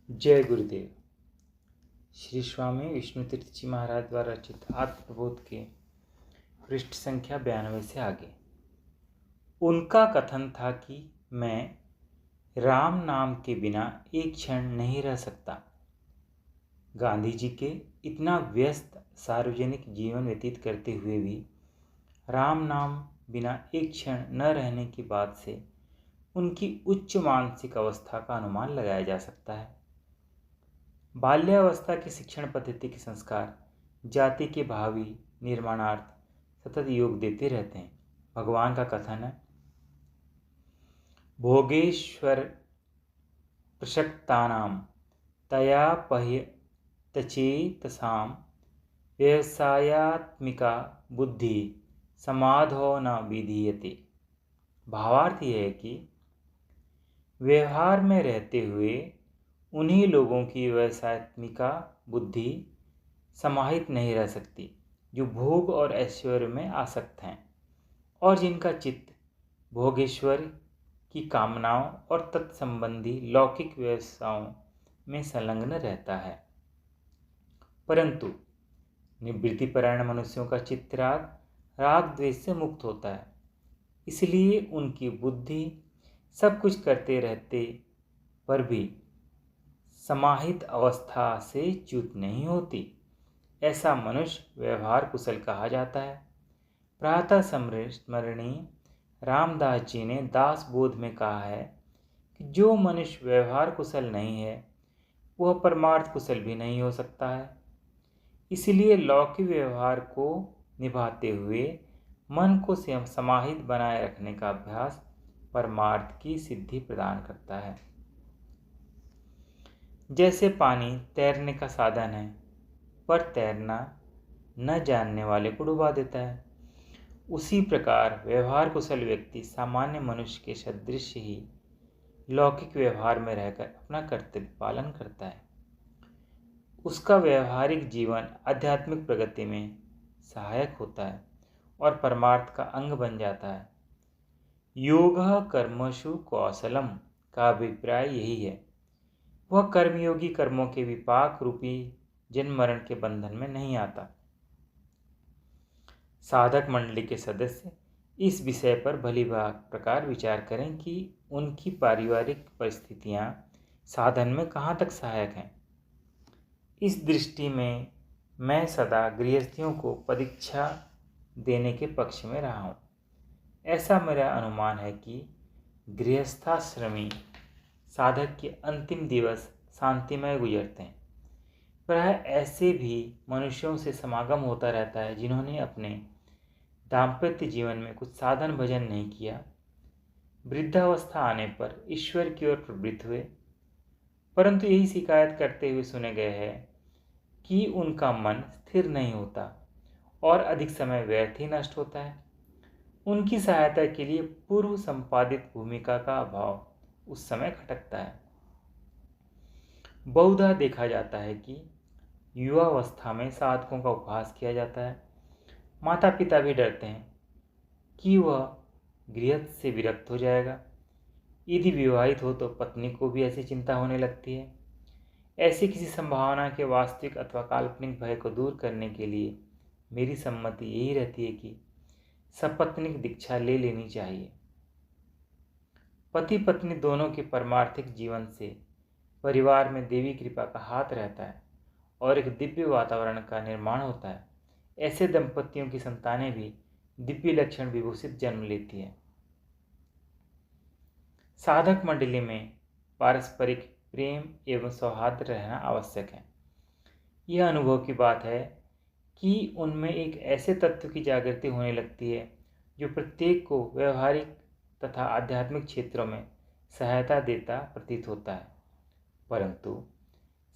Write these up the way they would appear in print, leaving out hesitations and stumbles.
जय गुरुदेव। श्री स्वामी विष्णु तीर्थ जी महाराज द्वारा रचित आत्मबोध के पृष्ठ संख्या 92 से आगे। उनका कथन था कि मैं राम नाम के बिना एक क्षण नहीं रह सकता। गांधी जी के इतना व्यस्त सार्वजनिक जीवन व्यतीत करते हुए भी राम नाम बिना एक क्षण न रहने की बात से उनकी उच्च मानसिक अवस्था का अनुमान लगाया जा सकता है। बाल्यावस्था की शिक्षण पद्धति के संस्कार जाति के भावी निर्माणार्थ सतत योग देते रहते हैं। भगवान का कथन है, भोगेश्वर प्रशक्तानाम तया पह्यतचेतसाम व्यवसायात्मिका बुद्धि समाधो न विधीयते। भावार्थ यह है कि व्यवहार में रहते हुए उन्हीं लोगों की व्यवसायत्मिका बुद्धि समाहित नहीं रह सकती जो भोग और ऐश्वर्य में आसक्त हैं और जिनका चित्त भोगेश्वर की कामनाओं और तत्संबंधी लौकिक व्यवसायों में संलग्न रहता है। परंतु निवृत्तिपरायण मनुष्यों का चित्त राग द्वेष से मुक्त होता है, इसलिए उनकी बुद्धि सब कुछ करते रहते पर भी समाहित अवस्था से च्युत नहीं होती। ऐसा मनुष्य व्यवहार कुशल कहा जाता है। प्रातः स्मरणीय रामदास जी ने दास बोध में कहा है कि जो मनुष्य व्यवहार कुशल नहीं है वह परमार्थ कुशल भी नहीं हो सकता है। इसलिए लौकिक व्यवहार को निभाते हुए मन को समाहित बनाए रखने का अभ्यास परमार्थ की सिद्धि प्रदान करता है। जैसे पानी तैरने का साधन है, पर तैरना न जानने वाले को डुबा देता है, उसी प्रकार व्यवहार कुशल व्यक्ति सामान्य मनुष्य के सदृश ही लौकिक व्यवहार में रहकर अपना कर्तव्य पालन करता है। उसका व्यवहारिक जीवन आध्यात्मिक प्रगति में सहायक होता है और परमार्थ का अंग बन जाता है। योगः कर्मसु कौशलम का अभिप्राय यही है। वह कर्मयोगी कर्मों के विपाक रूपी जन्म मरण के बंधन में नहीं आता। साधक मंडली के सदस्य इस विषय पर भली प्रकार विचार करें कि उनकी पारिवारिक परिस्थितियां साधन में कहाँ तक सहायक हैं। इस दृष्टि में मैं सदा गृहस्थियों को परीक्षा देने के पक्ष में रहा हूँ। ऐसा मेरा अनुमान है कि गृहस्थाश्रमी साधक के अंतिम दिवस शांतिमय गुजरते हैं। प्राय ऐसे भी मनुष्यों से समागम होता रहता है जिन्होंने अपने दाम्पत्य जीवन में कुछ साधन भजन नहीं किया, वृद्धावस्था आने पर ईश्वर की ओर प्रवृत्त हुए, परंतु यही शिकायत करते हुए सुने गए हैं कि उनका मन स्थिर नहीं होता और अधिक समय व्यर्थ ही नष्ट होता है। उनकी सहायता के लिए पूर्व संपादित भूमिका का अभाव उस समय खटकता है। बहुधा देखा जाता है कि युवावस्था में साधकों का उपहास किया जाता है। माता पिता भी डरते हैं कि वह गृहस्थ से विरक्त हो जाएगा। यदि विवाहित हो तो पत्नी को भी ऐसी चिंता होने लगती है। ऐसी किसी संभावना के वास्तविक अथवा काल्पनिक भय को दूर करने के लिए मेरी सम्मति यही रहती है कि सपत्नीक दीक्षा ले लेनी चाहिए। पति पत्नी दोनों के परमार्थिक जीवन से परिवार में देवी कृपा का हाथ रहता है और एक दिव्य वातावरण का निर्माण होता है। ऐसे दंपतियों की संतानें भी दिव्य लक्षण विभूषित जन्म लेती है। साधक मंडली में पारस्परिक प्रेम एवं सौहार्द रहना आवश्यक है। यह अनुभव की बात है कि उनमें एक ऐसे तत्व की जागृति होने लगती है जो प्रत्येक को व्यवहारिक तथा आध्यात्मिक क्षेत्रों में सहायता देता प्रतीत होता है। परंतु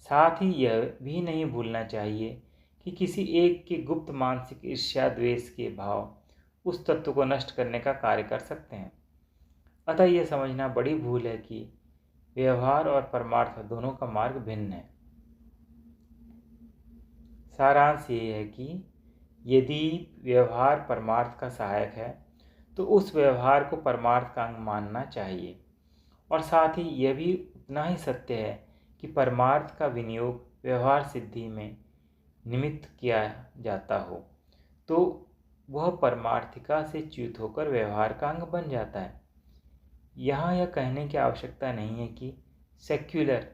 साथ ही यह भी नहीं भूलना चाहिए कि किसी एक के गुप्त मानसिक ईर्ष्या द्वेष के भाव उस तत्व को नष्ट करने का कार्य कर सकते हैं। अतः यह समझना बड़ी भूल है कि व्यवहार और परमार्थ दोनों का मार्ग भिन्न है। सारांश ये है कि यदि व्यवहार परमार्थ का सहायक है तो उस व्यवहार को परमार्थ का अंग मानना चाहिए, और साथ ही यह भी उतना ही सत्य है कि परमार्थ का विनियोग व्यवहार सिद्धि में निमित्त किया जाता हो तो वह परमार्थिका से च्युत होकर व्यवहार का अंग बन जाता है। यहाँ यह कहने की आवश्यकता नहीं है कि सेक्युलर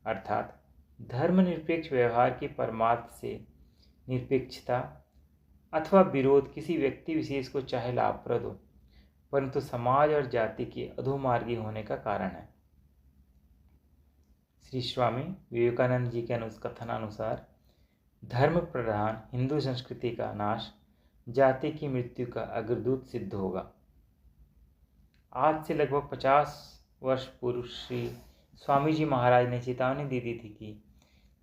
अर्थात धर्मनिरपेक्ष व्यवहार की परमार्थ से निरपेक्षता अथवा विरोध किसी व्यक्ति विशेष को चाहे लाभप्रद हो, परंतु समाज और जाति के अधोमार्गी होने का कारण है। श्री स्वामी विवेकानंद जी के कथनानुसार धर्म प्रधान हिंदू संस्कृति का नाश जाति की मृत्यु का अग्रदूत सिद्ध होगा। आज से लगभग 50 वर्ष पूर्व श्री स्वामी जी महाराज ने चेतावनी दी थी कि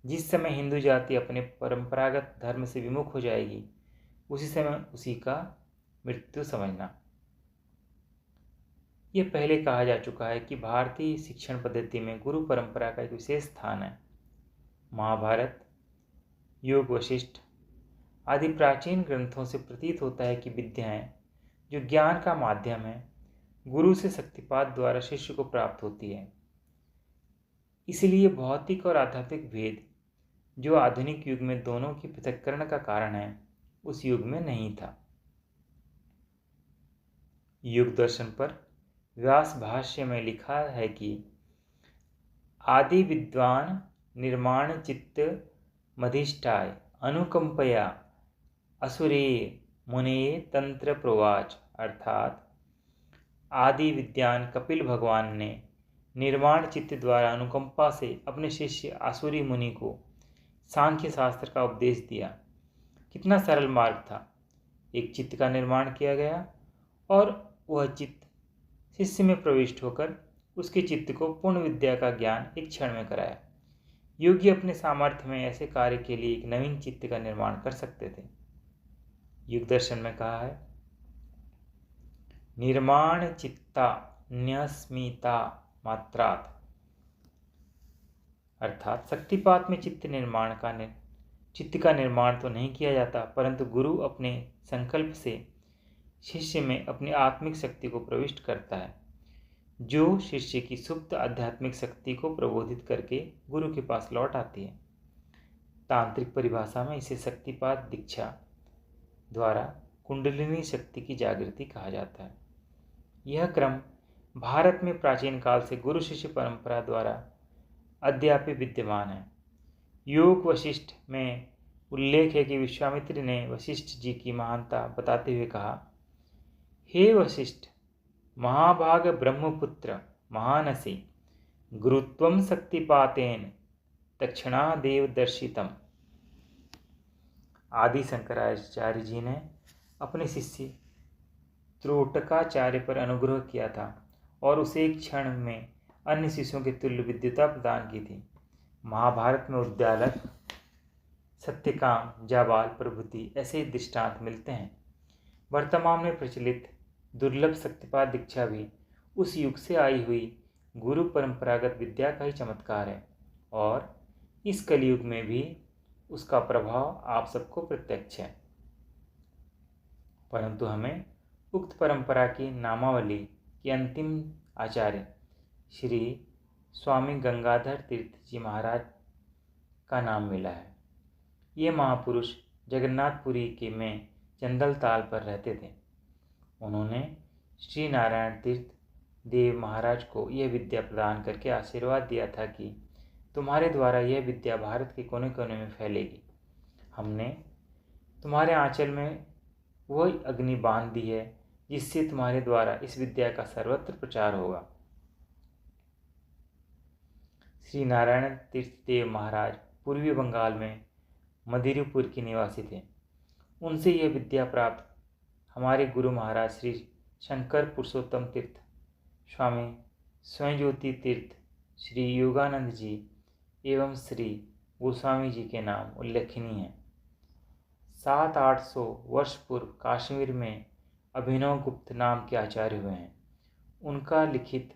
जिस समय हिंदू जाति अपने परंपरागत धर्म से विमुख हो जाएगी उसी समय उसी का मृत्यु समझना। ये पहले कहा जा चुका है कि भारतीय शिक्षण पद्धति में गुरु परंपरा का एक विशेष स्थान है। महाभारत, योग वशिष्ठ आदि प्राचीन ग्रंथों से प्रतीत होता है कि विद्याएं जो ज्ञान का माध्यम है गुरु से शक्तिपात द्वारा शिष्य को प्राप्त होती है। इसलिए भौतिक और आध्यात्मिक भेद जो आधुनिक युग में दोनों की पृथक्करण का कारण है उस युग में नहीं था। युग दर्शन पर व्यास भाष्य में लिखा है कि आदि विद्वान निर्माण चित्त मधिष्ठाय अनुकंपया असुरे मुने तंत्र प्रवाच, अर्थात आदि विद्वान कपिल भगवान ने निर्माण चित्त द्वारा अनुकंपा से अपने शिष्य आसुरी मुनि को सांख्य शास्त्र का उपदेश दिया। कितना सरल मार्ग था। एक चित्त का निर्माण किया गया और वह चित्त शिष्य में प्रविष्ट होकर उसके चित्त को पूर्ण विद्या का ज्ञान एक क्षण में कराया। योगी अपने सामर्थ्य में ऐसे कार्य के लिए एक नवीन चित्त का निर्माण कर सकते थे। युग दर्शन में कहा है निर्माण चित्ता न्यस्मिता मात्रात, अर्थात शक्तिपात में चित्त का निर्माण तो नहीं किया जाता, परंतु गुरु अपने संकल्प से शिष्य में अपनी आत्मिक शक्ति को प्रविष्ट करता है, जो शिष्य की सुप्त आध्यात्मिक शक्ति को प्रबोधित करके गुरु के पास लौट आती है। तांत्रिक परिभाषा में इसे शक्तिपात दीक्षा द्वारा कुंडलिनी शक्ति की जागृति कहा जाता है। यह क्रम भारत में प्राचीन काल से गुरु शिष्य परंपरा द्वारा अद्यापि विद्यमान है। योग वशिष्ठ में उल्लेख है कि विश्वामित्र ने वशिष्ठ जी की महानता बताते हुए कहा, हे वशिष्ठ, महाभाग ब्रह्मपुत्र महानसी गुरुत्वम शक्तिपातेन दक्षिणादेव दर्शितम। आदि शंकराचार्य जी ने अपने शिष्य त्रोटकाचार्य पर अनुग्रह किया था और उसे एक क्षण में अन्य शिष्यों के तुल्य विद्युता प्रदान की थी। महाभारत में उद्दालक, सत्यकाम, जाबाल प्रभृति ऐसे दृष्टांत मिलते हैं। वर्तमान में प्रचलित दुर्लभ शक्तिपात दीक्षा भी उस युग से आई हुई गुरु परंपरागत विद्या का ही चमत्कार है और इस कलयुग में भी उसका प्रभाव आप सबको प्रत्यक्ष है। परंतु हमें उक्त परंपरा की नामावली के अंतिम आचार्य श्री स्वामी गंगाधर तीर्थ जी महाराज का नाम मिला है। ये महापुरुष जगन्नाथपुरी के में चंदल ताल पर रहते थे। उन्होंने श्री नारायण तीर्थ देव महाराज को यह विद्या प्रदान करके आशीर्वाद दिया था कि तुम्हारे द्वारा यह विद्या भारत के कोने कोने में फैलेगी। हमने तुम्हारे आंचल में वह अग्नि बांध दी है जिससे तुम्हारे द्वारा इस विद्या का सर्वत्र प्रचार होगा। श्री नारायण तीर्थ देव महाराज पूर्वी बंगाल में मदिरपुर के निवासी थे। उनसे यह विद्या प्राप्त हमारे गुरु महाराज श्री शंकर पुरुषोत्तम तीर्थ, स्वामी स्वयंज्योति तीर्थ, श्री योगानंद जी एवं श्री गोस्वामी जी के नाम उल्लेखनीय हैं। 700-800 वर्ष पूर्व कश्मीर में अभिनव गुप्त नाम के आचार्य हुए हैं। उनका लिखित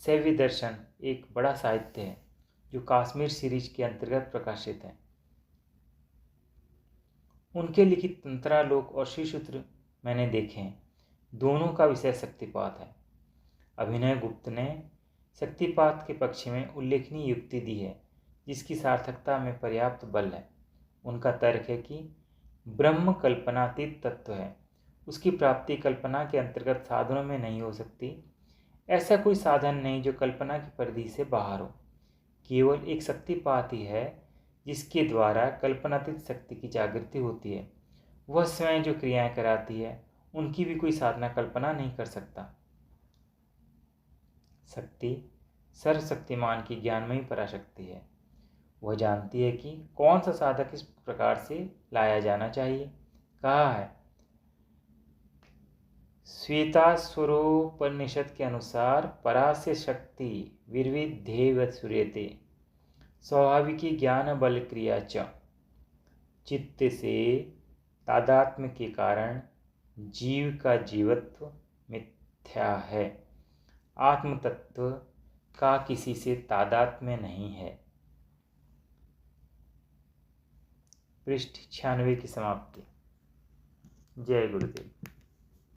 शैव दर्शन एक बड़ा साहित्य है जो कश्मीर सीरीज के अंतर्गत प्रकाशित है। उनके लिखित तंत्रालोक और श्रीसूत्र मैंने देखे हैं। दोनों का विषय शक्तिपात है। अभिनव गुप्त ने शक्तिपात के पक्ष में उल्लेखनीय युक्ति दी है जिसकी सार्थकता में पर्याप्त बल है। उनका तर्क है कि ब्रह्म कल्पनातीत तत्व है, उसकी प्राप्ति कल्पना के अंतर्गत साधनों में नहीं हो सकती। ऐसा कोई साधन नहीं जो कल्पना की परिधि से बाहर हो। केवल एक शक्तिपात ही है जिसके द्वारा कल्पनातीत शक्ति की जागृति होती है। वह स्वयं जो क्रियाएं कराती है उनकी भी कोई साधना कल्पना नहीं कर सकता। शक्ति सर्वशक्तिमान की ज्ञानमयी पराशक्ति है। वह जानती है कि कौन सा साधक इस प्रकार से लाया जाना चाहिए। कहा है श्वेताश्वरोपनिषद के अनुसार परास्य शक्ति विर्विध्येव सूर्यते स्वाभाविकी ज्ञान बल क्रिया च। चित्त से तादात्म्य के कारण जीव का जीवत्व मिथ्या है। आत्म तत्व का किसी से तादात्म्य नहीं है। पृष्ठ 96 की समाप्ति। जय गुरुदेव।